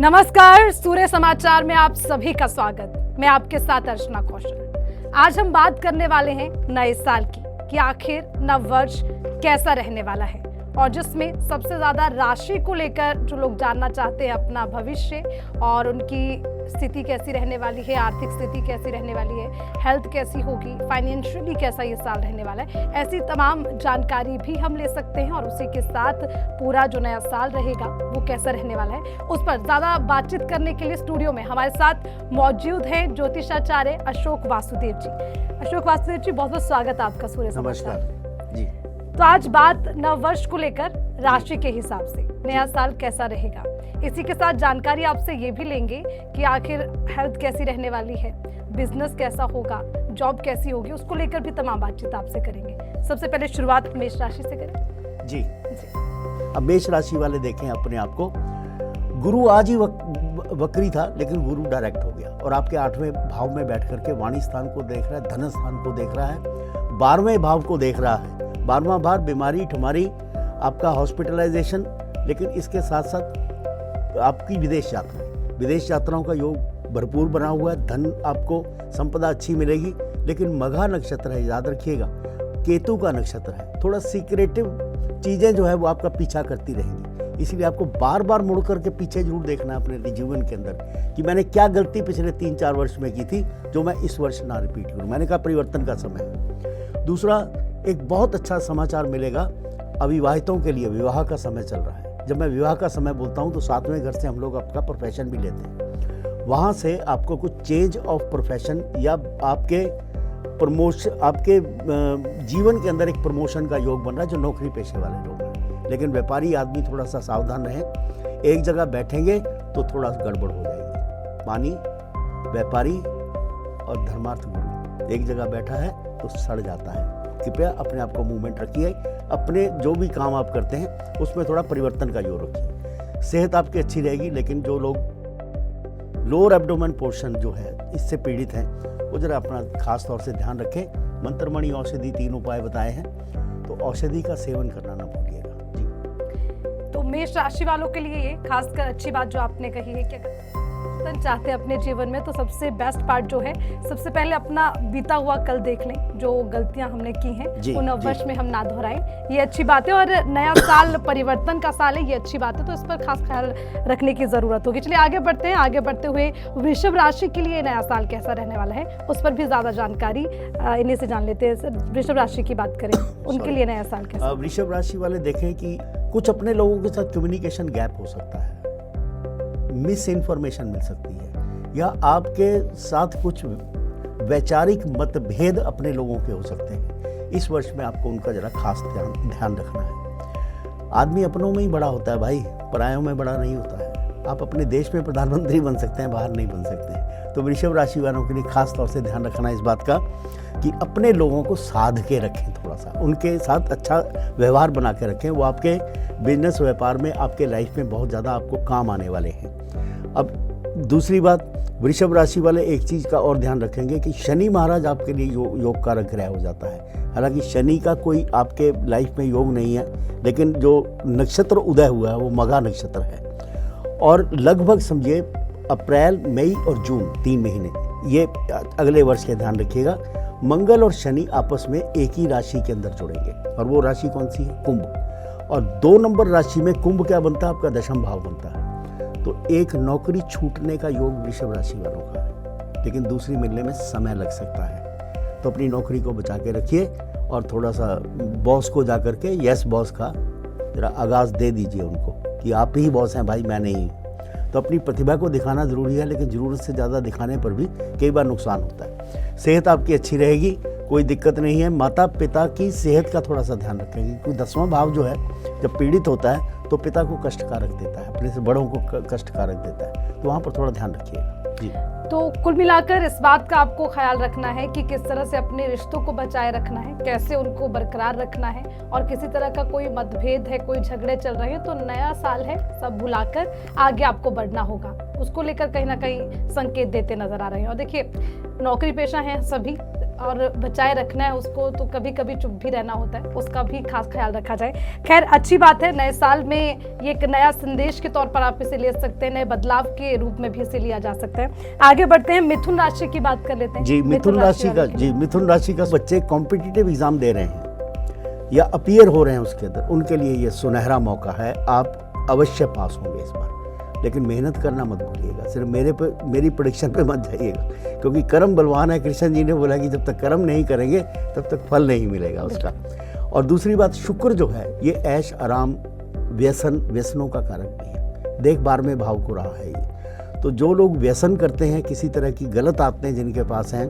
नमस्कार, सूर्य समाचार में आप सभी का स्वागत। मैं आपके साथ अर्चना कौशल। आज हम बात करने वाले हैं नए साल की कि आखिर नव वर्ष कैसा रहने वाला है, और जिसमें सबसे ज्यादा राशि को लेकर जो लोग जानना चाहते हैं अपना भविष्य और उनकी स्थिति कैसी रहने वाली है, आर्थिक स्थिति कैसी रहने वाली है, हेल्थ कैसी होगी, फाइनेंशियली कैसा ये साल रहने वाला है, ऐसी तमाम जानकारी भी हम ले सकते हैं। और उसी के साथ पूरा जो नया साल रहेगा वो कैसा रहने वाला है, उस पर ज्यादा बातचीत करने के लिए स्टूडियो में हमारे साथ मौजूद हैं ज्योतिषाचार्य अशोक वासुदेव जी। अशोक वासुदेव जी, बहुत बहुत स्वागत आपका सूर्य समाचार। नमस्कार जी। तो आज बात नव वर्ष को लेकर राशि के हिसाब से नया साल कैसा रहेगा, इसी के साथ जानकारी आपसे ये भी लेंगे कि आखिर हेल्थ कैसी रहने वाली है, बिजनेस कैसा होगा, जॉब कैसी होगी, उसको लेकर भी तमाम बातचीत आपसे करेंगे। सबसे पहले शुरुआत मेष राशि से करें। जी। अब मेष राशि वाले देखें अपने आप को, गुरु आज ही वक्री था लेकिन गुरु डायरेक्ट हो गया और आपके 8वें भाव में बैठ करके वाणी स्थान को देख रहा है, धन स्थान को देख रहा है, 12वें भाव को देख रहा है। 12वां भाव बीमारी ठुमारी, आपका हॉस्पिटलाइजेशन, लेकिन इसके साथ साथ आपकी विदेश यात्राओं का योग भरपूर बना हुआ है। धन आपको संपदा अच्छी मिलेगी, लेकिन मघा नक्षत्र है, याद रखिएगा, केतु का नक्षत्र है। थोड़ा सीक्रेटिव चीजें जो है वो आपका पीछा करती रहेंगी, इसलिए आपको बार बार मुड़ करके पीछे जरूर देखना है अपने जीवन के अंदर कि मैंने क्या गलती पिछले 3-4 वर्ष में की थी जो मैं इस वर्ष ना रिपीट करूं। मैंने कहा परिवर्तन का समय है। दूसरा, एक बहुत अच्छा समाचार मिलेगा अविवाहितों के लिए, विवाह का समय चल रहा है। जब मैं विवाह का समय बोलता हूं तो 7वें घर से हम लोग आपका प्रोफेशन भी लेते हैं, वहां से आपको कुछ चेंज ऑफ प्रोफेशन या आपके प्रमोशन, आपके जीवन के अंदर एक प्रमोशन का योग बन रहा है जो नौकरी पेशे वाले लोग हैं। लेकिन व्यापारी आदमी थोड़ा सा सावधान रहे, एक जगह बैठेंगे तो थोड़ा गड़बड़ हो जाएगी। मानी, व्यापारी और धर्मार्थ गुरु एक जगह बैठा है तो सड़ जाता है। कृपया अपने आप को मूवमेंट रखिए, अपने जो भी काम आप करते हैं उसमें थोड़ा परिवर्तन का योग रखिए। सेहत आपकी अच्छी रहेगी, लेकिन जो लोग लोअर एब्डोमेन पोर्शन जो है इससे पीड़ित हैं वो जरा अपना खास तौर से ध्यान रखें। मंत्रमणि औषधि 3 उपाय बताए हैं, तो औषधि का सेवन करना ना भूलिएगा जी। तो मेष राशि वालों के लिए ये खासकर अच्छी बात जो आपने कही है कि अगर चाहते हैं अपने जीवन में तो सबसे बेस्ट पार्ट जो है, सबसे पहले अपना बीता हुआ कल देख लें, जो गलतियां हमने की हैं वो नव वर्ष में हम ना दोहराएं, ये अच्छी बात है। और नया साल परिवर्तन का साल है, ये अच्छी बात है, तो इस पर खास ख्याल रखने की जरूरत होगी। चलिए आगे बढ़ते हैं। आगे बढ़ते हुए वृषभ राशि के लिए नया साल कैसा रहने वाला है उस पर भी ज्यादा जानकारी इन्हीं से जान लेते हैं। वृषभ राशि की बात करें, उनके लिए नया साल कैसा? वृषभ राशि वाले देखें कि कुछ अपने लोगों के साथ कम्युनिकेशन गैप हो सकता है, मिस इन्फॉर्मेशन मिल सकती है, या आपके साथ कुछ वैचारिक मतभेद अपने लोगों के हो सकते हैं। इस वर्ष में आपको उनका जरा खास ध्यान रखना है। आदमी अपनों में ही बड़ा होता है भाई, परायों में बड़ा नहीं होता है। आप अपने देश में प्रधानमंत्री बन सकते हैं, बाहर नहीं बन सकते। तो वृषभ राशि वालों के लिए खास तौर से ध्यान रखना है इस बात का कि अपने लोगों को साध के रखें, थोड़ा सा उनके साथ अच्छा व्यवहार बना के रखें। वो आपके बिजनेस व्यापार में, आपके लाइफ में बहुत ज़्यादा आपको काम आने वाले हैं। अब दूसरी बात, वृषभ राशि वाले एक चीज़ का और ध्यान रखेंगे कि शनि महाराज आपके लिए योग कारक ग्रह हो जाता है। हालांकि शनि का कोई आपके लाइफ में योग नहीं है, लेकिन जो नक्षत्र उदय हुआ है वो मघा नक्षत्र है, और लगभग समझिए अप्रैल, मई और जून 3 महीने ये अगले वर्ष के ध्यान रखिएगा। मंगल और शनि आपस में एक ही राशि के अंदर जुड़ेंगे, और वो राशि कौन सी है? कुंभ। और 2 नंबर राशि में कुंभ क्या बनता है? आपका 10वां भाव बनता है। तो एक नौकरी छूटने का योग वृषभ राशि वालों का है, लेकिन दूसरी मिलने में समय लग सकता है। तो अपनी नौकरी को बचा के रखिए और थोड़ा सा बॉस को जाकर के यस बॉस का जरा आगाज दे दीजिए उनको कि आप ही बॉस हैं भाई, मैं नहीं। तो अपनी प्रतिभा को दिखाना जरूरी है, लेकिन जरूरत से ज़्यादा दिखाने पर भी कई बार नुकसान होता है। सेहत आपकी अच्छी रहेगी, कोई दिक्कत नहीं है। माता पिता की सेहत का थोड़ा सा ध्यान रखेंगे, क्योंकि 10वां भाव जो है जब पीड़ित होता है तो पिता को कष्टकारक देता है, अपने से बड़ों को कष्टकारक देता है, तो वहाँ पर थोड़ा ध्यान रखिएगा जी। तो कुल मिलाकर इस बात का आपको ख्याल रखना है कि किस तरह से अपने रिश्तों को बचाए रखना है, कैसे उनको बरकरार रखना है, और किसी तरह का कोई मतभेद है, कोई झगड़े चल रहे हैं तो नया साल है, सब भुलाकर आगे आपको बढ़ना होगा, उसको लेकर कहीं ना कहीं संकेत देते नजर आ रहे हैं। और देखिए, नौकरी पेशा हैं सभी, और बचाए रखना है उसको, तो कभी कभी चुप भी रहना होता है, उसका भी खास ख्याल रखा जाए। खैर अच्छी बात है, नए साल में ये एक नया संदेश के तौर पर आप इसे ले सकते हैं, नए बदलाव के रूप में भी इसे लिया जा सकता है। आगे बढ़ते हैं, मिथुन राशि की बात कर लेते हैं। जी, मिथुन राशि का बच्चे कॉम्पिटिटिव एग्जाम दे रहे हैं या अपीयर हो रहे हैं उसके अंदर, उनके लिए ये सुनहरा मौका है। आप अवश्य पास होंगे इस बार, लेकिन मेहनत करना मत भूलिएगा। सिर्फ मेरी प्रेडिक्शन पे मत जाइएगा, क्योंकि कर्म बलवान है। कृष्ण जी ने बोला कि जब तक कर्म नहीं करेंगे तब तक फल नहीं मिलेगा उसका। और दूसरी बात, शुक्र जो है ये ऐश आराम व्यसनों का कारक भी है, देख बार में भाव को रहा है ये। तो जो लोग व्यसन करते हैं, किसी तरह की गलत आदतें जिनके पास हैं,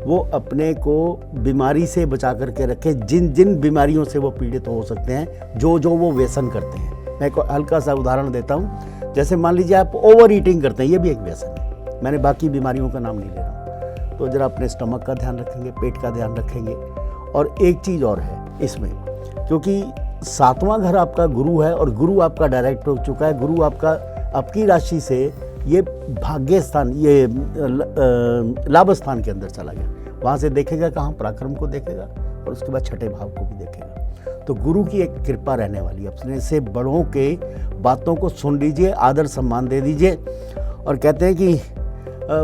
वो अपने को बीमारी से बचा करके रखें। जिन जिन बीमारियों से वो पीड़ित हो सकते हैं, जो वो व्यसन करते हैं। मैं एक हल्का सा उदाहरण देता हूँ। जैसे मान लीजिए आप ओवर ईटिंग करते हैं, ये भी एक व्यसन है। मैंने बाकी बीमारियों का नाम नहीं ले रहा। तो ज़रा अपने स्टमक का ध्यान रखेंगे, पेट का ध्यान रखेंगे। और एक चीज़ और है इसमें, क्योंकि 7वां घर आपका गुरु है और गुरु आपका डायरेक्ट हो चुका है। गुरु आपकी राशि से ये भाग्य स्थान, ये लाभ स्थान के अंदर चला गया। वहाँ से देखेगा कहाँ, पराक्रम को देखेगा और उसके बाद छठे भाव को भी देखेगा। तो गुरु की एक कृपा रहने वाली है। अपने से बड़ों के बातों को सुन लीजिए, आदर सम्मान दे दीजिए। और कहते हैं कि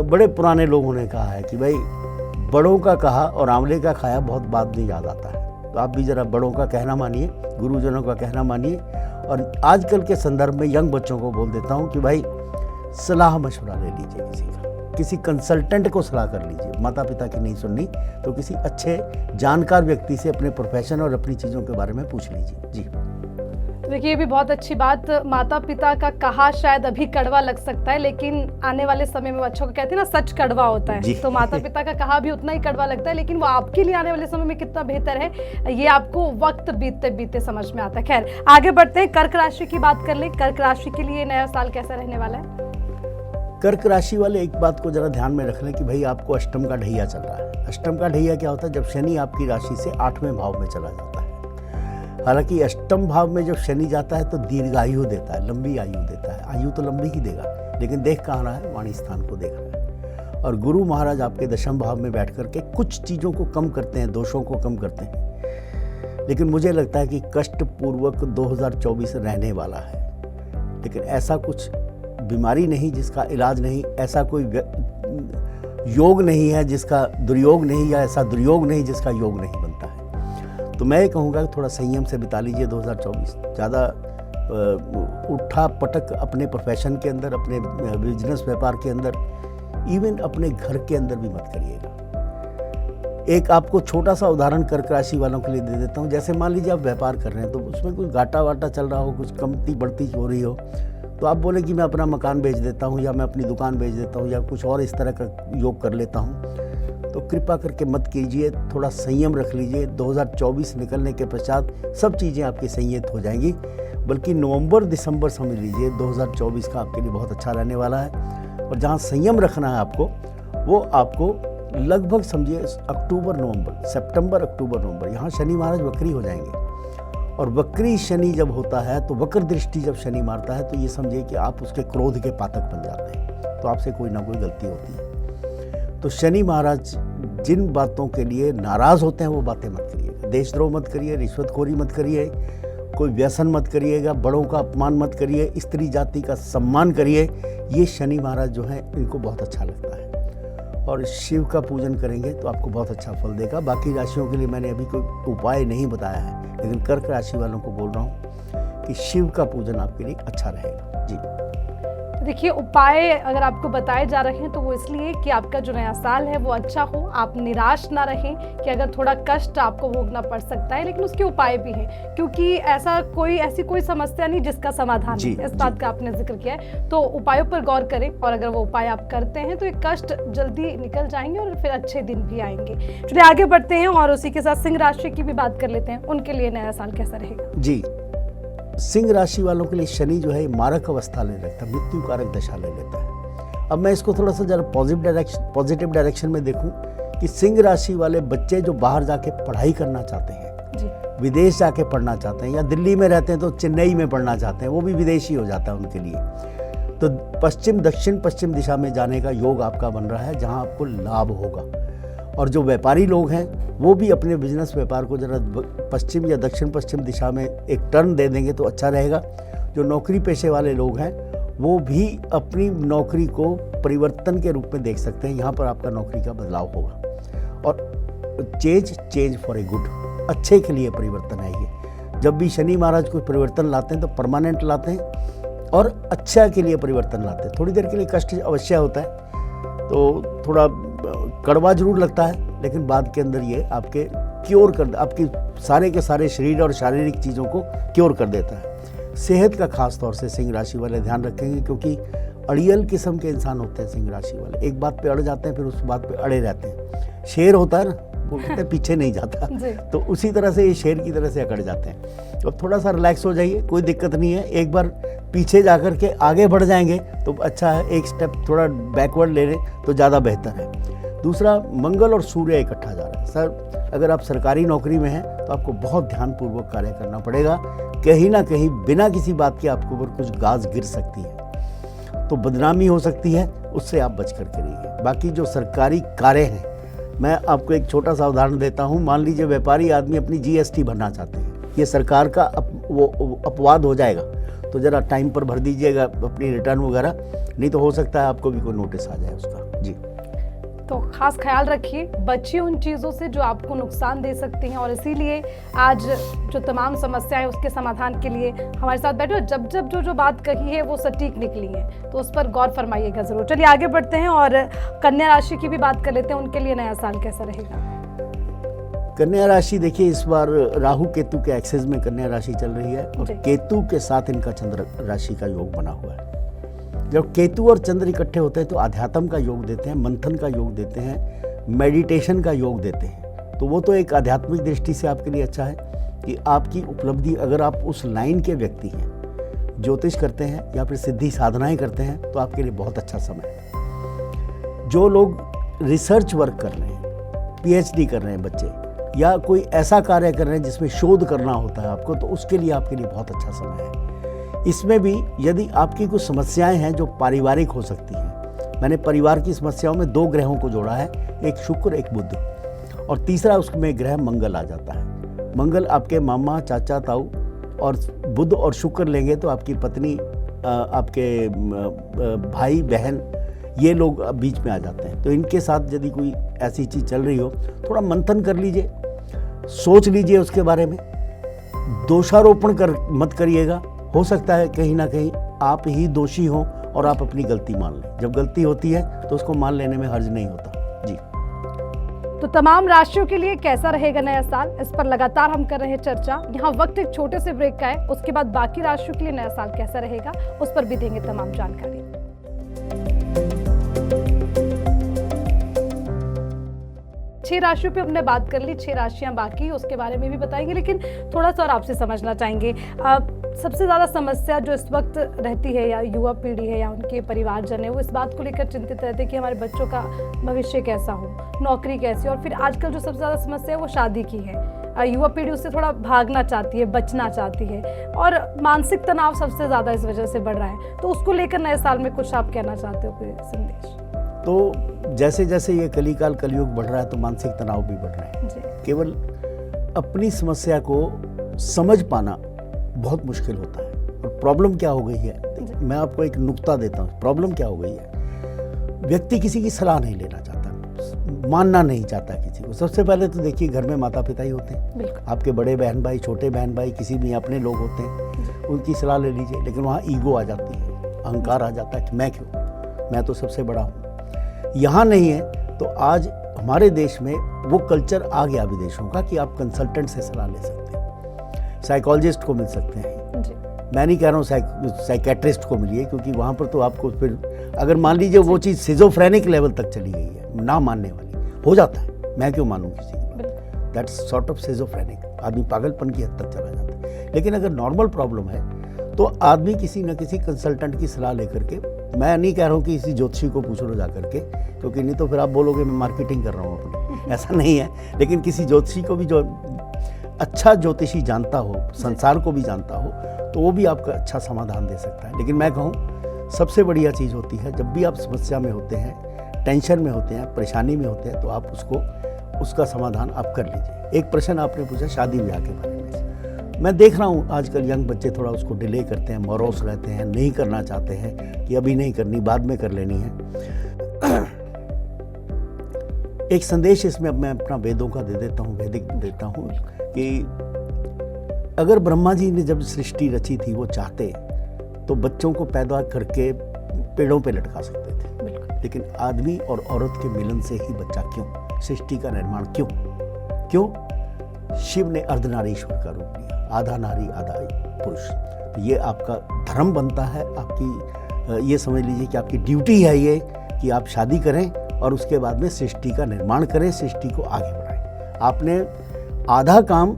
बड़े पुराने लोगों ने कहा है कि भाई बड़ों का कहा और आंवले का खाया बहुत बाद में याद आता है। तो आप भी ज़रा बड़ों का कहना मानिए, गुरुजनों का कहना मानिए। और आजकल के संदर्भ में यंग बच्चों को बोल देता हूँ कि भाई सलाह मशवरा ले लीजिए, किसी कंसल्टेंट को सलाह कर लीजिए। माता पिता की नहीं सुननी तो किसी अच्छे जानकार व्यक्ति से अपने प्रोफेशन और अपनी चीज़ों के बारे में पूछ लीजिए। जी देखिए, ये भी बहुत अच्छी बात। माता पिता का कहा शायद अभी कड़वा लग सकता है, लेकिन आने वाले समय में बच्चों को कहते हैं ना, सच कड़वा होता है। तो माता पिता का कहा भी उतना ही कड़वा लगता है, लेकिन वो आपके लिए आने वाले समय में कितना बेहतर है ये आपको वक्त बीतते बीतते समझ में आता है। खैर आगे बढ़ते हैं, कर्क राशि की बात कर ले। कर्क राशि के लिए नया साल कैसा रहने वाला है? कर्क राशि वाले एक बात को जरा ध्यान में रख लें कि भाई आपको अष्टम का ढैया चल रहा है। अष्टम का ढैया क्या होता है? जब शनि आपकी राशि से 8वें भाव में चला जाता है। हालांकि अष्टम भाव में जब शनि जाता है तो दीर्घायु देता है, लंबी आयु देता है। आयु तो लंबी ही देगा, लेकिन देख कहाँ रहा है? वाणी स्थान को देख रहा है। और गुरु महाराज आपके दशम भाव में बैठ करके कुछ चीज़ों को कम करते हैं, दोषों को कम करते हैं। लेकिन मुझे लगता है कि कष्टपूर्वक 2024 रहने वाला है। लेकिन ऐसा कुछ बीमारी नहीं जिसका इलाज नहीं, ऐसा कोई योग नहीं है जिसका दुर्योग नहीं, या ऐसा दुर्योग नहीं जिसका योग नहीं बनता है। तो मैं ये कहूँगा कि थोड़ा संयम से बिता लीजिए 2024। ज़्यादा उठा पटक अपने प्रोफेशन के अंदर, अपने बिजनेस व्यापार के अंदर, इवन अपने घर के अंदर भी मत करिएगा। एक आपको छोटा सा उदाहरण कर्क राशि वालों के लिए दे देता हूँ। जैसे मान लीजिए आप व्यापार कर रहे हैं, तो उसमें कुछ घाटा वाटा चल रहा हो, कुछ कमती बढ़ती हो रही हो, तो आप बोले कि मैं अपना मकान बेच देता हूँ, या मैं अपनी दुकान बेच देता हूँ, या कुछ और इस तरह का योग कर लेता हूँ। तो कृपा करके मत कीजिए, थोड़ा संयम रख लीजिए। 2024 निकलने के पश्चात सब चीज़ें आपकी संयत हो जाएंगी। बल्कि नवंबर दिसंबर समझ लीजिए 2024 का आपके लिए बहुत अच्छा रहने वाला है। और जहाँ संयम रखना है आपको, वो आपको लगभग समझिए अक्टूबर नवंबर, सितंबर अक्टूबर नवंबर, यहाँ शनि महाराज वक्री हो जाएंगे। और वक्री शनि जब होता है, तो वक्र दृष्टि जब शनि मारता है, तो ये समझिए कि आप उसके क्रोध के पातक बन जाते हैं। तो आपसे कोई ना कोई गलती होती है। तो शनि महाराज जिन बातों के लिए नाराज़ होते हैं वो बातें मत करिएगा। देशद्रोह मत करिए, रिश्वतखोरी मत करिए, कोई व्यसन मत करिएगा, बड़ों का अपमान मत करिए, स्त्री जाति का सम्मान करिए। ये शनि महाराज जो हैं इनको बहुत अच्छा लगता है। और शिव का पूजन करेंगे तो आपको बहुत अच्छा फल देगा। बाकी राशियों के लिए मैंने अभी कोई उपाय नहीं बताया है, लेकिन कर्क राशि वालों को बोल रहा हूँ कि शिव का पूजन आपके लिए अच्छा रहेगा। जी देखिए, उपाय अगर आपको बताए जा रहे हैं तो वो इसलिए कि आपका जो नया साल है वो अच्छा हो, आप निराश ना रहें कि अगर थोड़ा कष्ट आपको भोगना पड़ सकता है, लेकिन उसके उपाय भी हैं। क्योंकि ऐसी कोई समस्या नहीं जिसका समाधान है, इस बात का आपने जिक्र किया है। तो उपायों पर गौर करें, और अगर वो उपाय आप करते हैं तो ये कष्ट जल्दी निकल जाएंगे और फिर अच्छे दिन भी आएंगे। चलिए आगे बढ़ते हैं और उसी के साथ सिंह राशि की भी बात कर लेते हैं। उनके लिए नया साल कैसा रहेगा? जी, सिंह राशि वालों के लिए शनि जो है मारक अवस्था ले लेता है, मृत्यु कारक दशा ले लेता है। अब मैं इसको थोड़ा सा जरा पॉजिटिव डायरेक्शन में देखूं कि सिंह राशि वाले बच्चे जो बाहर जाके पढ़ाई करना चाहते हैं जी, विदेश जाके पढ़ना चाहते हैं, या दिल्ली में रहते हैं तो चेन्नई में पढ़ना चाहते हैं, वो भी विदेशी हो जाता है उनके लिए। तो पश्चिम दक्षिण पश्चिम दिशा में जाने का योग आपका बन रहा है, जहाँ आपको लाभ होगा। और जो व्यापारी लोग हैं वो भी अपने बिजनेस व्यापार को जरा पश्चिम या दक्षिण पश्चिम दिशा में एक टर्न दे देंगे तो अच्छा रहेगा। जो नौकरी पेशे वाले लोग हैं वो भी अपनी नौकरी को परिवर्तन के रूप में देख सकते हैं। यहाँ पर आपका नौकरी का बदलाव होगा और चेंज फॉर ए गुड, अच्छे के लिए परिवर्तन है ये। जब भी शनि महाराज कोई परिवर्तन लाते हैं तो परमानेंट लाते हैं और अच्छा के लिए परिवर्तन लाते हैं। थोड़ी देर के लिए कष्ट अवश्य होता है, तो थोड़ा कड़वा जरूर लगता है, लेकिन बाद के अंदर ये आपके क्योर कर, आपकी सारे के सारे शरीर और शारीरिक चीज़ों को क्योर कर देता है। सेहत का खास तौर से सिंह राशि वाले ध्यान रखेंगे, क्योंकि अड़ियल किस्म के इंसान होते हैं सिंह राशि वाले। एक बात पे अड़ जाते हैं, फिर उस बात पे अड़े रहते हैं। शेर होता है ना, वो कहते हैं पीछे नहीं जाता, तो उसी तरह से ये शेर की तरह से अकड़ जाते हैं। अब थोड़ा सा रिलैक्स हो जाइए, कोई दिक्कत नहीं है। एक बार पीछे जाकर के आगे बढ़ जाएंगे तो अच्छा है, एक स्टेप थोड़ा बैकवर्ड ले लें तो ज़्यादा बेहतर है। दूसरा, मंगल और सूर्य इकट्ठा जा रहा है। सर, अगर आप सरकारी नौकरी में हैं तो आपको बहुत ध्यानपूर्वक कार्य करना पड़ेगा। कहीं ना कहीं बिना किसी बात के आपके ऊपर कुछ गाज गिर सकती है, तो बदनामी हो सकती है, उससे आप बच करके रहिए। बाकी जो सरकारी कार्य हैं, मैं आपको एक छोटा सा उदाहरण देता हूँ। मान लीजिए व्यापारी आदमी अपनी GST भरना चाहते हैं, ये सरकार का वो अपवाद हो जाएगा, तो ज़रा टाइम पर भर दीजिएगा अपनी रिटर्न वगैरह, नहीं तो हो सकता है आपको भी कोई नोटिस आ जाए उसका। जी, तो खास ख्याल रखिए, बचिए उन चीज़ों से जो आपको नुकसान दे सकती हैं। और इसीलिए आज जो तमाम समस्याएं उसके समाधान के लिए हमारे साथ बैठे, और जब जो बात कही है वो सटीक निकली है, तो उस पर गौर फरमाइएगा ज़रूर। चलिए आगे बढ़ते हैं और कन्या राशि की भी बात कर लेते हैं। उनके लिए नया साल कैसा रहेगा? कन्या राशि, देखिए इस बार राहु केतु के एक्सेस में कन्या राशि चल रही है और केतु के साथ इनका चंद्र राशि का योग बना हुआ है। जब केतु और चंद्र इकट्ठे होते हैं तो आध्यात्म का योग देते हैं, मंथन का योग देते हैं, मेडिटेशन का योग देते हैं। तो वो तो एक आध्यात्मिक दृष्टि से आपके लिए अच्छा है कि आपकी उपलब्धि, अगर आप उस लाइन के व्यक्ति हैं, ज्योतिष करते हैं या फिर सिद्धि साधनाएं करते हैं, तो आपके लिए बहुत अच्छा समय है। जो लोग रिसर्च वर्क कर रहे हैं, PhD कर रहे हैं बच्चे, या कोई ऐसा कार्य कर रहे हैं जिसमें शोध करना होता है आपको, तो उसके लिए आपके लिए बहुत अच्छा समय है। इसमें भी यदि आपकी कुछ समस्याएं हैं जो पारिवारिक हो सकती हैं, मैंने परिवार की समस्याओं में 2 ग्रहों को जोड़ा है, एक शुक्र एक बुध, और तीसरा उसमें ग्रह मंगल आ जाता है। मंगल आपके मामा, चाचा, ताऊ, और बुध और शुक्र लेंगे तो आपकी पत्नी, आपके भाई बहन, ये लोग बीच में आ जाते हैं। तो इनके साथ यदि कोई ऐसी चीज़ चल रही हो, थोड़ा मंथन कर लीजिए, सोच लीजिए उसके बारे में। दोषारोपण मत करिएगा, हो सकता है कहीं ना कहीं आप ही दोषी हो और आप अपनी गलती मान लें। जब गलती होती है तो उसको मान लेने में हर्ज नहीं होता। जी, तो तमाम राशियों के लिए कैसा रहेगा नया साल, इस पर लगातार हम कर रहे हैं चर्चा। यहाँ वक्त एक छोटे से ब्रेक का है, उसके बाद बाकी राशियों के लिए नया साल कैसा रहेगा उस पर भी देंगे तमाम जानकारी। 6 राशियों पे हमने बात कर ली, 6 राशियां बाकी, उसके बारे में भी बताएंगे, लेकिन थोड़ा सा और आपसे समझना चाहेंगे। सबसे ज़्यादा समस्या जो इस वक्त रहती है, या युवा पीढ़ी है या उनके परिवारजन है, वो इस बात को लेकर चिंतित रहते हैं कि हमारे बच्चों का भविष्य कैसा हो, नौकरी कैसी, और फिर आजकल जो सबसे ज़्यादा समस्या है वो शादी की है। युवा पीढ़ी उससे थोड़ा भागना चाहती है, बचना चाहती है, और मानसिक तनाव सबसे ज़्यादा इस वजह से बढ़ रहा है। तो उसको लेकर नए साल में कुछ आप कहना चाहते हो, कोई संदेश? तो जैसे जैसे ये कलिकाल कलयुग बढ़ रहा है तो मानसिक तनाव भी बढ़ रहा है। केवल अपनी समस्या को समझ पाना बहुत मुश्किल होता है। और प्रॉब्लम क्या हो गई है, मैं आपको एक नुक्ता देता हूँ। प्रॉब्लम क्या हो गई है, व्यक्ति किसी की सलाह नहीं लेना चाहता, मानना नहीं चाहता किसी को। सबसे पहले तो देखिए, घर में माता पिता ही होते हैं, आपके बड़े बहन भाई, छोटे बहन भाई, किसी भी अपने लोग होते हैं, उनकी सलाह ले लीजिए। लेकिन वहाँ ईगो आ जाती है, अहंकार आ जाता है कि मैं क्यों, मैं तो सबसे बड़ा हूँ। यहाँ नहीं है तो आज हमारे देश में वो कल्चर आ गया विदेशों का कि आप कंसल्टेंट से सलाह ले सकते हैं, साइकोलॉजिस्ट को मिल सकते हैं जी। मैं नहीं कह रहा हूँ साइकेट्रिस्ट को मिलिए, क्योंकि वहाँ पर तो आपको फिर अगर मान लीजिए वो चीज़ सिजोफ्रेनिक लेवल तक चली गई है, ना मानने वाली हो जाता है, मैं क्यों मानूँ किसी की बात, दैट्स सॉर्ट ऑफ सिजोफ्रेनिक, आदमी पागलपन की हद तक चला जाता है। लेकिन अगर नॉर्मल प्रॉब्लम है तो आदमी किसी न किसी कंसल्टेंट की सलाह लेकर के, मैं नहीं कह रहा हूँ कि किसी ज्योतिषी को पूछ लो जा करके, क्योंकि नहीं तो फिर आप बोलोगे मैं मार्केटिंग कर रहा हूँ अपनी, ऐसा नहीं है। लेकिन किसी ज्योतिषी को भी जो अच्छा ज्योतिषी जानता हो, संसार को भी जानता हो, तो वो भी आपका अच्छा समाधान दे सकता है। लेकिन मैं कहूँ सबसे बढ़िया चीज़ होती है, जब भी आप समस्या में होते हैं, टेंशन में होते हैं, परेशानी में होते हैं, तो आप उसको उसका समाधान आप कर लीजिए। एक प्रश्न आपने पूछा शादी ब्याह के बारे में। मैं देख रहा हूँ आजकल यंग बच्चे थोड़ा उसको डिले करते हैं, मौरोस रहते हैं, नहीं करना चाहते हैं कि अभी नहीं करनी, बाद में कर लेनी है। एक संदेश इसमें अब मैं अपना वेदों का दे देता हूँ, वैदिक देता हूँ कि अगर ब्रह्मा जी ने जब सृष्टि रची थी वो चाहते तो बच्चों को पैदा करके पेड़ों पे लटका सकते थे, लेकिन आदमी और औरत के मिलन से ही बच्चा क्यों, सृष्टि का निर्माण क्यों? शिव ने अर्धनारीश्वर का रूप लिया, आधा नारी आधा पुरुष। तो ये आपका धर्म बनता है, आपकी ये समझ लीजिए कि आपकी ड्यूटी है ये कि आप शादी करें और उसके बाद में सृष्टि का निर्माण करें, सृष्टि को आगे बढ़ाएं। आपने आधा काम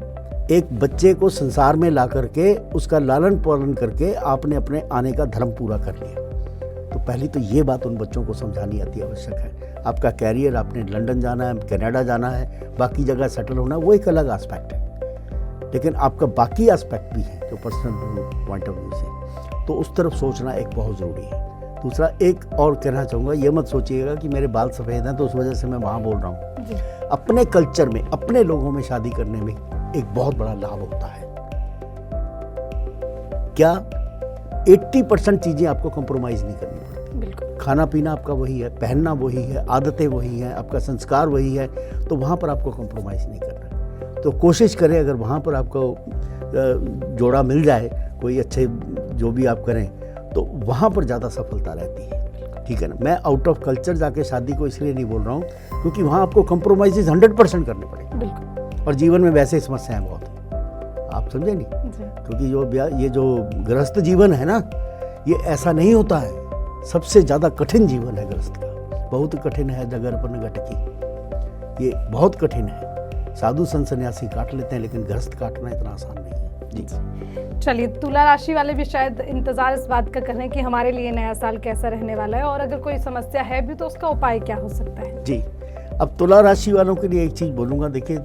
एक बच्चे को संसार में ला करके उसका लालन पालन करके आपने अपने आने का धर्म पूरा कर लिया। तो पहली तो ये बात उन बच्चों को समझानी अति आवश्यक है। आपका कैरियर, आपने लंदन जाना है, कनाडा जाना है, बाकी जगह सेटल होना, वो एक अलग एस्पेक्ट है, लेकिन आपका बाकी एस्पेक्ट भी है जो पर्सनल पॉइंट ऑफ व्यू से, तो उस तरफ सोचना एक बहुत ज़रूरी है। दूसरा एक और कहना चाहूँगा, ये मत सोचिएगा कि मेरे बाल सफ़ेद हैं तो उस वजह से मैं वहाँ बोल रहा हूँ। अपने कल्चर में, अपने लोगों में शादी करने में एक बहुत बड़ा लाभ होता है। क्या 80% चीज़ें आपको कंप्रोमाइज़ नहीं करनी पड़ती। खाना पीना आपका वही है, पहनना वही है, आदतें वही हैं, आपका संस्कार वही है, तो वहाँ पर आपको कंप्रोमाइज़ नहीं करना। तो कोशिश करें अगर वहाँ पर आपको जोड़ा मिल जाए, कोई अच्छे जो भी आप करें, तो वहाँ पर ज़्यादा सफलता रहती है। ठीक है ना। मैं आउट ऑफ कल्चर जाके शादी को इसलिए नहीं बोल रहा हूँ क्योंकि वहाँ आपको कंप्रोमाइज़ 100% करने पड़ेंगे, और जीवन में वैसे समस्याएं बहुत हैं, आप समझे नहीं, क्योंकि ये जो गृहस्थ जीवन है ना, ये ऐसा नहीं होता है। सबसे ज़्यादा कठिन जीवन है गृहस्थ का, बहुत कठिन है। डगर पर गटकी, ये बहुत कठिन है। साधु संत सन्यासी काट लेते हैं, लेकिन गृहस्थ काटना इतना आसान नहीं है। जी चलिए, तुला राशि वाले भी शायद इंतजार इस बात का कर रहे हैं कि हमारे लिए नया साल कैसा रहने वाला है, और अगर कोई समस्या है भी तो उसका उपाय क्या हो सकता है। जी, अब तुला राशि वालों के लिए एक चीज़ बोलूँगा। देखिए,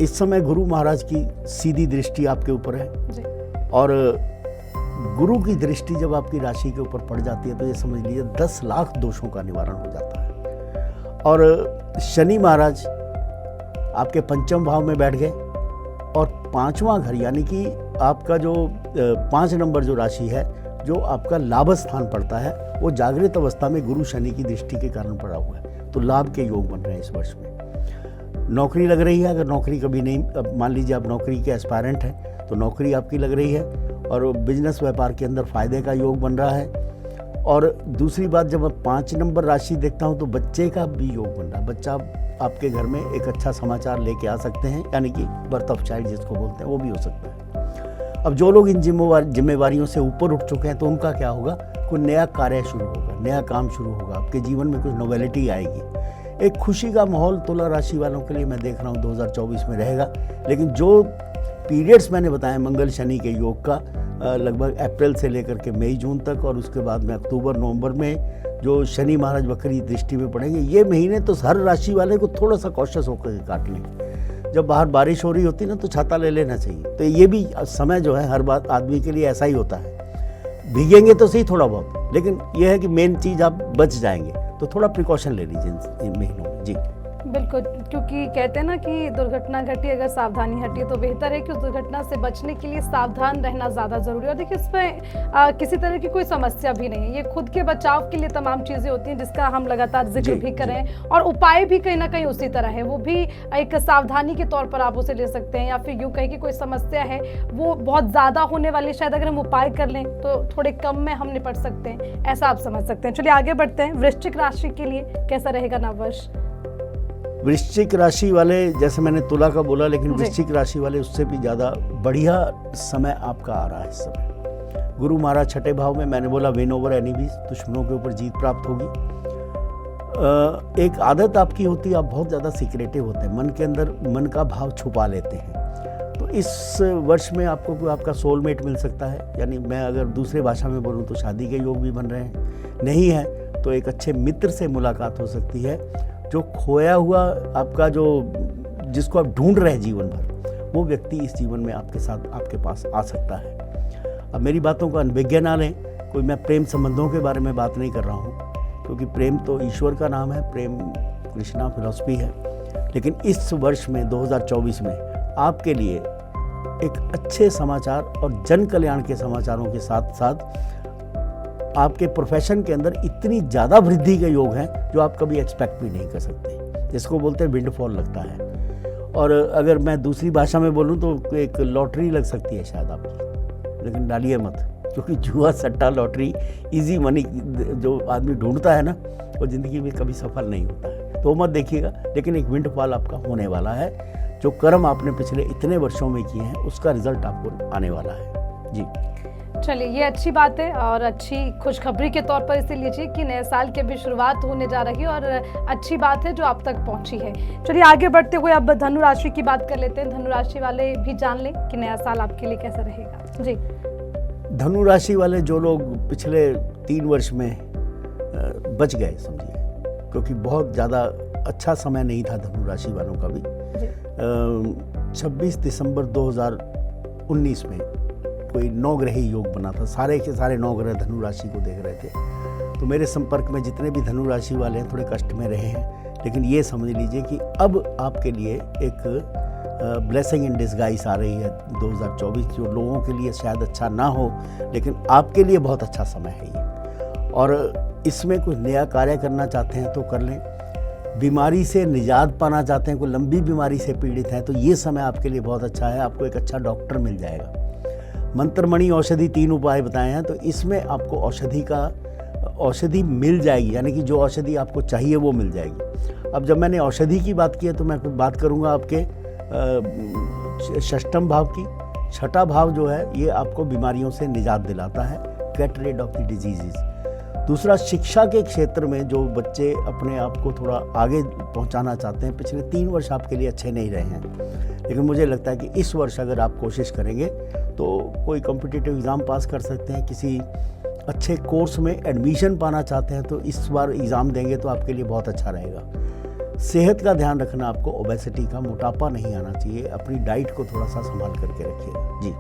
इस समय गुरु महाराज की सीधी दृष्टि आपके ऊपर है जी। और गुरु की दृष्टि जब आपकी राशि के ऊपर पड़ जाती है तो ये समझ लीजिए 10 लाख दोषों का निवारण हो जाता है। और शनि महाराज आपके पंचम भाव में बैठ गए, और 5वां घर यानी कि आपका जो 5 नंबर जो राशि है, जो आपका लाभ स्थान पड़ता है, वो जागृत अवस्था में गुरु शनि की दृष्टि के कारण पड़ा हुआ है। तो लाभ के योग बन रहे हैं इस वर्ष में। नौकरी लग रही है, अगर नौकरी कभी नहीं, अब मान लीजिए आप नौकरी के एस्पायरेंट हैं तो नौकरी आपकी लग रही है, और बिजनेस व्यापार के अंदर फायदे का योग बन रहा है। और दूसरी बात, जब मैं 5 नंबर राशि देखता हूं तो बच्चे का भी योग बन रहा है। बच्चा आपके घर में एक अच्छा समाचार लेके आ सकते हैं, यानी कि बर्थ ऑफ चाइल्ड जिसको बोलते हैं, वो भी हो सकता है। अब जो लोग इन जिम्मेवारियों से ऊपर उठ चुके हैं तो उनका क्या होगा, कोई नया कार्य शुरू होगा, नया काम शुरू होगा, आपके जीवन में कुछ नोवेलिटी आएगी। एक खुशी का माहौल तुला राशि वालों के लिए मैं देख रहा हूँ 2024 में रहेगा। लेकिन जो पीरियड्स मैंने बताया मंगल शनि के योग का, लगभग अप्रैल से लेकर के मई जून तक, और उसके बाद में अक्टूबर नवंबर में जो शनि महाराज वक्री दृष्टि में पड़ेंगे, ये महीने तो हर राशि वाले को थोड़ा सा कॉशियस होकर काट लें। जब बाहर बारिश हो रही होती है ना, तो छाता ले लेना चाहिए। तो ये भी समय जो है हर बात आदमी के लिए ऐसा ही होता है। भीगेंगे तो सही थोड़ा बहुत, लेकिन यह है कि मेन चीज़ आप बच जाएंगे, तो थोड़ा प्रिकॉशन ले लीजिए इन महीनों में। जी बिल्कुल, क्योंकि कहते हैं ना कि दुर्घटना घटी अगर सावधानी हटी, तो बेहतर है कि उस दुर्घटना से बचने के लिए सावधान रहना ज़्यादा ज़रूरी है। और देखिए, इसमें किसी तरह की कोई समस्या भी नहीं है। ये खुद के बचाव के लिए तमाम चीज़ें होती हैं जिसका हम लगातार जिक्र भी करें, और उपाय भी कहीं ना कहीं उसी तरह है। वो भी एक सावधानी के तौर पर आप उसे ले सकते हैं, या फिर यूँ कहें कि कोई समस्या है वो बहुत ज़्यादा होने वाली, शायद अगर हम उपाय कर लें तो थोड़े कम में हम निपट सकते हैं, ऐसा आप समझ सकते हैं। चलिए आगे बढ़ते हैं। वृश्चिक राशि के लिए कैसा रहेगा नववर्ष। वृश्चिक राशि वाले, जैसे मैंने तुला का बोला, लेकिन वृश्चिक राशि वाले उससे भी ज़्यादा बढ़िया समय आपका आ रहा है इस समय। गुरु महाराज 6ठे भाव में, मैंने बोला विन ओवर एनिमीज, दुश्मनों के ऊपर जीत प्राप्त होगी। एक आदत आपकी होती है, आप बहुत ज़्यादा सीक्रेटिव होते हैं, मन के अंदर मन का भाव छुपा लेते हैं। तो इस वर्ष में आपको कोई आपका सोलमेट मिल सकता है, यानी मैं अगर दूसरे भाषा में बोलूँ तो शादी के योग भी बन रहे हैं। नहीं है तो एक अच्छे मित्र से मुलाकात हो सकती है, जो खोया हुआ आपका जिसको आप ढूंढ रहे हैं जीवन भर, वो व्यक्ति इस जीवन में आपके साथ आपके पास आ सकता है। अब मेरी बातों को अनभिज्ञ ना लें, कोई मैं प्रेम संबंधों के बारे में बात नहीं कर रहा हूँ, क्योंकि प्रेम तो ईश्वर का नाम है, प्रेम कृष्णा फिलॉसफी है। लेकिन इस वर्ष में 2024 में आपके लिए एक अच्छे समाचार और जन कल्याण के समाचारों के साथ साथ आपके प्रोफेशन के अंदर इतनी ज़्यादा वृद्धि के योग हैं जो आप कभी एक्सपेक्ट भी नहीं कर सकते, जिसको बोलते हैं विंडफॉल लगता है। और अगर मैं दूसरी भाषा में बोलूं तो एक लॉटरी लग सकती है शायद आपकी, लेकिन डालिए मत, क्योंकि जुआ सट्टा लॉटरी इजी मनी जो आदमी ढूंढता है ना वो ज़िंदगी में कभी सफल नहीं होता है, तो मत देखिएगा। लेकिन एक विंडफॉल आपका होने वाला है, जो कर्म आपने पिछले इतने वर्षों में किए हैं उसका रिजल्ट आपको आने वाला है। जी चलिए, ये अच्छी बात है और अच्छी खुशखबरी के तौर पर इसे लीजिए कि नए साल की भी शुरुआत होने जा रही है और अच्छी बात है जो आप तक पहुंची है। चलिए आगे बढ़ते हुए अब धनु राशि की बात कर लेते हैं। धनु राशि वाले भी जान लें कि नया साल आपके लिए कैसा रहेगा। जी, धनु राशि वाले जो लोग पिछले 3 वर्ष में बच गए समझिए, क्योंकि बहुत ज़्यादा अच्छा समय नहीं था धनु राशि वालों का भी। 26 दिसंबर 2019 में कोई 9 ग्रही योग बना था, सारे के सारे 9 ग्रह धनु राशि को देख रहे थे। तो मेरे संपर्क में जितने भी धनु राशि वाले हैं थोड़े कष्ट में रहे हैं, लेकिन ये समझ लीजिए कि अब आपके लिए एक ब्लेसिंग इन डिस्गाइज आ रही है 2024, जो लोगों के लिए शायद अच्छा ना हो लेकिन आपके लिए बहुत अच्छा समय है ये। और इसमें कुछ नया कार्य करना चाहते हैं तो कर लें, बीमारी से निजात पाना चाहते हैं, कोई लंबी बीमारी से पीड़ित हैं तो ये समय आपके लिए बहुत अच्छा है, आपको एक अच्छा डॉक्टर मिल जाएगा। मंत्रमणि औषधि 3 उपाय बताए हैं, तो इसमें आपको औषधि मिल जाएगी, यानी कि जो औषधि आपको चाहिए वो मिल जाएगी। अब जब मैंने औषधि की बात की है तो मैं बात करूंगा आपके 6ठम भाव की। 6ठा भाव जो है ये आपको बीमारियों से निजात दिलाता है, get rid of the diseases. दूसरा, शिक्षा के क्षेत्र में जो बच्चे अपने आप को थोड़ा आगे पहुंचाना चाहते हैं, पिछले 3 वर्ष आपके लिए अच्छे नहीं रहे हैं, लेकिन मुझे लगता है कि इस वर्ष अगर आप कोशिश करेंगे तो कोई कॉम्पिटिटिव एग्ज़ाम पास कर सकते हैं। किसी अच्छे कोर्स में एडमिशन पाना चाहते हैं तो इस बार एग्ज़ाम देंगे तो आपके लिए बहुत अच्छा रहेगा। सेहत का ध्यान रखना, आपको ओबेसिटी का, मोटापा नहीं आना चाहिए, अपनी डाइट को थोड़ा सा संभाल करके रखिएगा। जी,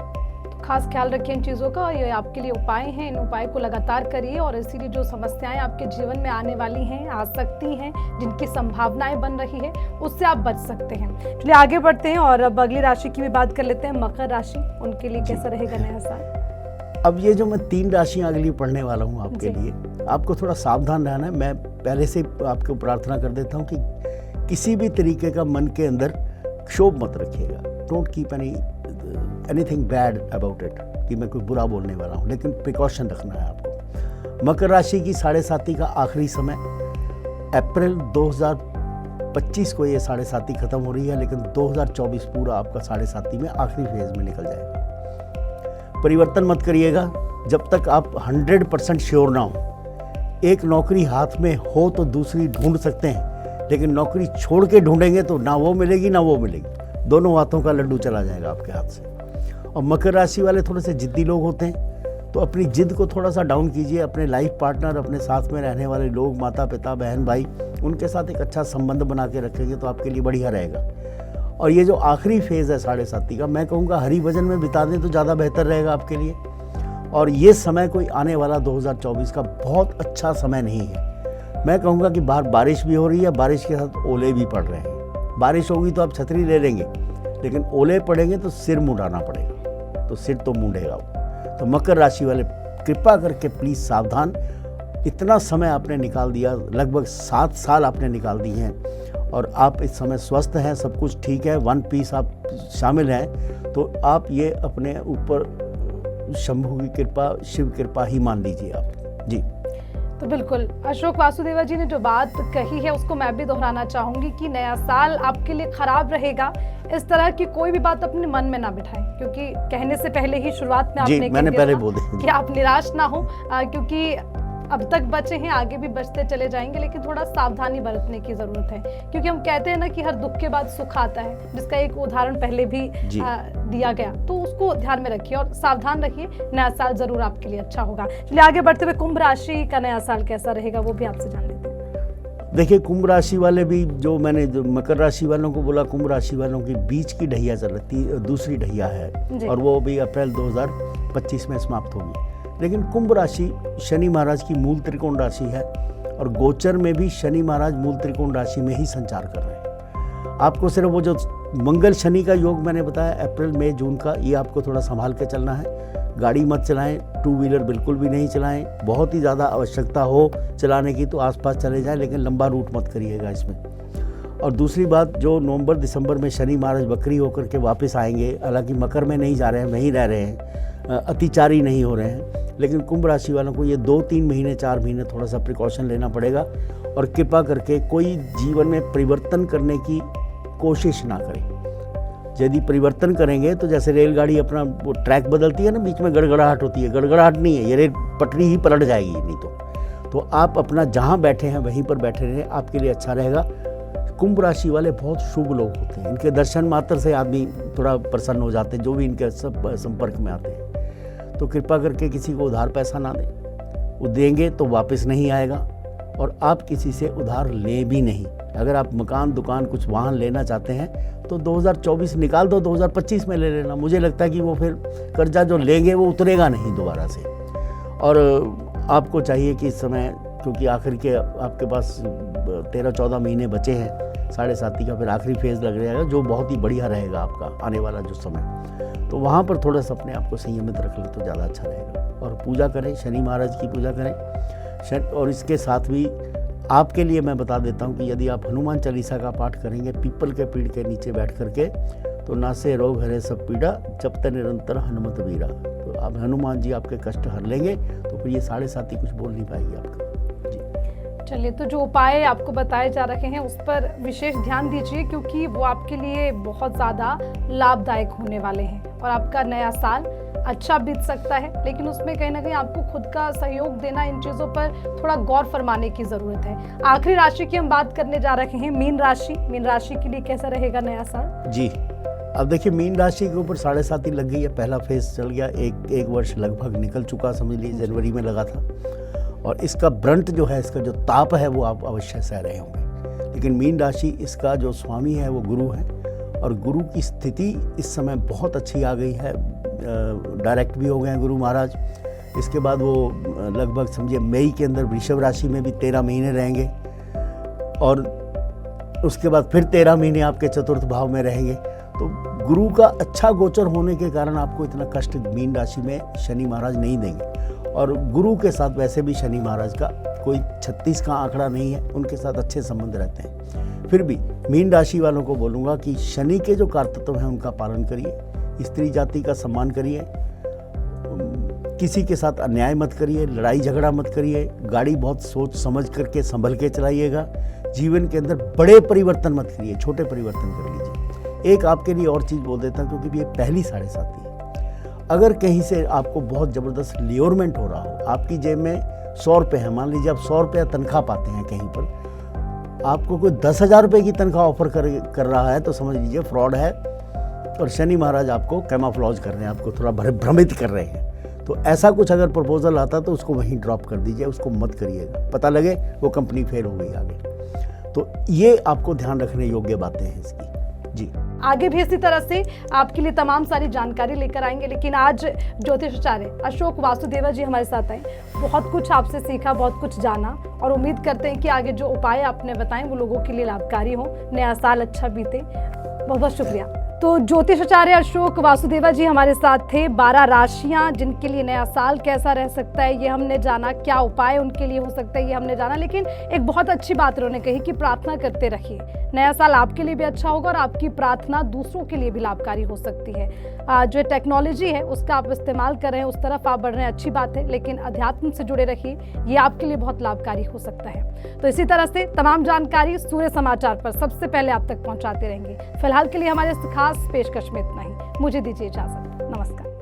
खास ख्याल रखिए इन चीज़ों का, ये आपके लिए उपाय हैं, इन उपाय को लगातार करिए और इसीलिए जो समस्याएं आपके जीवन में आने वाली हैं, आ सकती हैं, जिनकी संभावनाएं बन रही है, उससे आप बच सकते हैं। चलिए आगे बढ़ते हैं और अब अगली राशि की भी बात कर लेते हैं, मकर राशि, उनके लिए कैसा रहेगा नया साल। अब ये जो मैं 3 राशियाँ अगली पढ़ने वाला हूँ आपके लिए, आपको थोड़ा सावधान रहना है। मैं पहले से आपको प्रार्थना कर देता हूँ कि किसी भी तरीके का मन के अंदर क्षोभ मत रखिएगा। Don't keep anything bad about it, कि मैं कोई बुरा बोलने वाला हूँ, लेकिन प्रिकॉशन रखना है आपको। मकर राशि की 7.5 का आखिरी समय अप्रैल 2025 को ये 7.5 खत्म हो रही है, लेकिन 2024 पूरा आपका 7.5 में आखिरी फेज में निकल जाएगा। परिवर्तन मत करिएगा जब तक आप 100% श्योर ना हो। एक नौकरी हाथ में हो तो दूसरी ढूंढ सकते हैं, लेकिन नौकरी छोड़ के ढूंढेंगे तो ना वो मिलेगी ना वो मिलेगी, दोनों हाथों का लड्डू चला जाएगा आपके हाथ से। और मकर राशि वाले थोड़े से जिद्दी लोग होते हैं, तो अपनी जिद को थोड़ा सा डाउन कीजिए। अपने लाइफ पार्टनर, अपने साथ में रहने वाले लोग, माता पिता, बहन भाई, उनके साथ एक अच्छा संबंध बना के रखेंगे तो आपके लिए बढ़िया रहेगा। और ये जो आखिरी फेज़ है 7.5 का, मैं कहूँगा हरि भजन में बिता दें तो ज़्यादा बेहतर रहेगा आपके लिए। और ये समय कोई आने वाला 2024 का बहुत अच्छा समय नहीं है। मैं कहूँगा कि बाहर बारिश भी हो रही है, बारिश के साथ ओले भी पड़ रहे हैं। बारिश होगी तो आप छतरी ले लेंगे, लेकिन ओले पड़ेंगे तो सिर मुंडाना पड़ेगा, तो सिर तो मुंडेगा वो। तो मकर राशि वाले कृपा करके प्लीज़ सावधान। इतना समय आपने निकाल दिया, लगभग 7 साल आपने निकाल दिए हैं और आप इस समय स्वस्थ हैं, सब कुछ ठीक है, वन पीस आप शामिल हैं, तो आप ये अपने ऊपर शंभू की कृपा, शिव कृपा ही मान लीजिए आप। जी, तो बिल्कुल अशोक वासुदेवा जी ने जो बात कही है उसको मैं भी दोहराना चाहूंगी कि नया साल आपके लिए खराब रहेगा, इस तरह की कोई भी बात अपने मन में ना बिठाएं, क्योंकि कहने से पहले ही शुरुआत में आपने मैंने पहले बोला कि आप निराश ना हो, क्योंकि अब तक बचे हैं, आगे भी बचते चले जाएंगे, लेकिन थोड़ा सावधानी बरतने की जरूरत है, क्योंकि हम कहते हैं ना कि हर दुख के बाद सुख आता है, जिसका एक उदाहरण पहले भी दिया गया, तो उसको ध्यान में रखिए और सावधान रहिए। नया साल जरूर आपके लिए अच्छा होगा। चलिए आगे बढ़ते हुए कुंभ राशि का नया साल कैसा रहेगा वो भी आपसे जान लेते हैं। देखिए, कुंभ राशि वाले भी, जो मैंने जो मकर राशि वालों को बोला, कुंभ राशि वालों की बीच की ढैया चल रही, दूसरी ढैया है और वो भी अप्रैल 2025 में समाप्त होगी। लेकिन कुंभ राशि शनि महाराज की मूल त्रिकोण राशि है और गोचर में भी शनि महाराज मूल त्रिकोण राशि में ही संचार कर रहे हैं। आपको सिर्फ वो जो मंगल शनि का योग मैंने बताया अप्रैल मई जून का, ये आपको थोड़ा संभाल के चलना है। गाड़ी मत चलाएं, टू व्हीलर बिल्कुल भी नहीं चलाएं। बहुत ही ज़्यादा आवश्यकता हो चलाने की तो आसपास चले जाएं, लेकिन लंबा रूट मत करिएगा इसमें। और दूसरी बात, जो नवंबर दिसंबर में शनि महाराज बकरी होकर के वापस आएंगे, हालांकि मकर में नहीं जा रहे हैं, वहीं रह रहे हैं, अतिचारी नहीं हो रहे हैं, लेकिन कुंभ राशि वालों को ये 2-3 महीने 4 महीने थोड़ा सा प्रिकॉशन लेना पड़ेगा। और कृपा करके कोई जीवन में परिवर्तन करने की कोशिश ना करें। यदि परिवर्तन करेंगे तो जैसे रेलगाड़ी अपना वो ट्रैक बदलती है ना, बीच में गड़गड़ाहट होती है, गड़गड़ाहट नहीं है, ये रेल पटरी ही पलट जाएगी नहीं तो आप अपना जहाँ बैठे हैं वहीं पर बैठे रहें, आपके लिए अच्छा रहेगा। कुंभ राशि वाले बहुत शुभ लोग होते हैं, इनके दर्शन मात्र से आदमी थोड़ा प्रसन्न हो जाते हैं, जो भी इनके सब संपर्क में आते हैं। तो कृपा करके किसी को उधार पैसा ना दें, वो देंगे तो वापस नहीं आएगा, और आप किसी से उधार ले भी नहीं। अगर आप मकान दुकान कुछ वाहन लेना चाहते हैं तो 2024 निकाल दो, 2025 में ले लेना। मुझे लगता है कि वो फिर कर्जा जो लेंगे वो उतरेगा नहीं दोबारा से। और आपको चाहिए कि इस समय, क्योंकि आखिर के आपके पास 13-14 महीने बचे हैं, 7.5 का फिर आखिरी फेज़ लग रहेगा, जो बहुत ही बढ़िया रहेगा आपका आने वाला जो समय। तो वहाँ पर थोड़ा सा अपने आप को संयमित रख लें तो ज़्यादा अच्छा रहेगा। और पूजा करें, शनि महाराज की पूजा करें। और इसके साथ भी आपके लिए मैं बता देता हूँ कि यदि आप हनुमान चालीसा का पाठ करेंगे पीपल के पेड़ के नीचे बैठ करके, तो नासे रोग हरे सब पीड़ा, जपते निरंतर हनुमत वीरा। तो अब हनुमान जी आपके कष्ट हर लेंगे, तो फिर ये 7.5 कुछ बोल नहीं पाएगी आपका जी। चलिए, तो जो उपाय आपको बताए जा रहे हैं उस पर विशेष ध्यान दीजिए, क्योंकि वो आपके लिए बहुत ज़्यादा लाभदायक होने वाले हैं। और आपका नया साल अच्छा बीत सकता है, लेकिन उसमें कहीं ना कहीं आपको खुद का सहयोग देना, इन चीज़ों पर थोड़ा गौर फरमाने की ज़रूरत है। आखिरी राशि की हम बात करने जा रहे हैं, मीन राशि। मीन राशि के लिए कैसा रहेगा नया साल? जी, अब देखिए, मीन राशि के ऊपर 7.5 लग गई है, पहला फेज चल गया, एक वर्ष लगभग निकल चुका, समझ लीजिए जनवरी में लगा था। और इसका ब्रंट जो है, इसका जो ताप है वो आप अवश्य सह रहे होंगे। लेकिन मीन राशि, इसका जो स्वामी है वो गुरु है, और गुरु की स्थिति इस समय बहुत अच्छी आ गई है, डायरेक्ट भी हो गए हैं गुरु महाराज। इसके बाद वो लगभग समझिए मई के अंदर वृषभ राशि में भी 13 महीने रहेंगे, और उसके बाद फिर 13 महीने आपके चतुर्थ भाव में रहेंगे। तो गुरु का अच्छा गोचर होने के कारण आपको इतना कष्ट मीन राशि में शनि महाराज नहीं देंगे। और गुरु के साथ वैसे भी शनि महाराज का कोई 36 का आंकड़ा नहीं है, उनके साथ अच्छे संबंध रहते हैं। फिर भी मीन राशि वालों को बोलूँगा कि शनि के जो कारतत्व हैं उनका पालन करिए, स्त्री जाति का सम्मान करिए, किसी के साथ अन्याय मत करिए, लड़ाई झगड़ा मत करिए, गाड़ी बहुत सोच समझ करके संभल के चलाइएगा। जीवन के अंदर बड़े परिवर्तन मत करिए, छोटे परिवर्तन कर लीजिए। एक आपके लिए और चीज़ बोल देता हूँ, क्योंकि ये पहली 7.5 है। अगर कहीं से आपको बहुत ज़बरदस्त लियोरमेंट हो रहा हो, आपकी जेब में 100 रुपये है, मान लीजिए आप 100 रुपया तनख्वाह पाते हैं कहीं पर, आपको कोई 10,000 रुपये की तनख्वाह ऑफर कर रहा है, तो समझ लीजिए फ्रॉड है, और शनि महाराज आपको कैमोफ्लेज कर रहे हैं, आपको थोड़ा भ्रमित कर रहे हैं। तो ऐसा कुछ अगर प्रपोजल आता तो उसको वहीं ड्रॉप कर दीजिए, उसको मत करिएगा, पता लगे वो कंपनी फेल हो गई आगे। तो ये आपको ध्यान रखने योग्य बातें हैं इसकी जी। आगे भी इसी तरह से आपके लिए तमाम सारी जानकारी लेकर आएंगे, लेकिन आज ज्योतिषाचार्य अशोक वासुदेवा जी हमारे साथ आए। बहुत कुछ आपसे सीखा, बहुत कुछ जाना, और उम्मीद करते हैं कि आगे जो उपाय आपने बताए वो लोगों के लिए लाभकारी हो, नया साल अच्छा बीते। बहुत बहुत शुक्रिया। तो ज्योतिषाचार्य अशोक वासुदेवा जी हमारे साथ थे। 12 राशियां जिनके लिए नया साल कैसा रह सकता है ये हमने जाना, क्या उपाय उनके लिए हो सकता है ये हमने जाना। लेकिन एक बहुत अच्छी बात उन्होंने कही कि प्रार्थना करते रहिए, नया साल आपके लिए भी अच्छा होगा और आपकी प्रार्थना दूसरों के लिए भी लाभकारी हो सकती है। जो टेक्नोलॉजी है उसका आप इस्तेमाल कर रहे हैं, उस तरफ आप बढ़ रहे हैं, अच्छी बात है, लेकिन अध्यात्म से जुड़े रहिए, ये आपके लिए बहुत लाभकारी हो सकता है। तो इसी तरह से तमाम जानकारी सूर्य समाचार पर सबसे पहले आप तक पहुंचाते रहेंगे। फिलहाल के लिए हमारे खास पेशकश में इतना ही। मुझे दीजिए इजाजत। नमस्कार।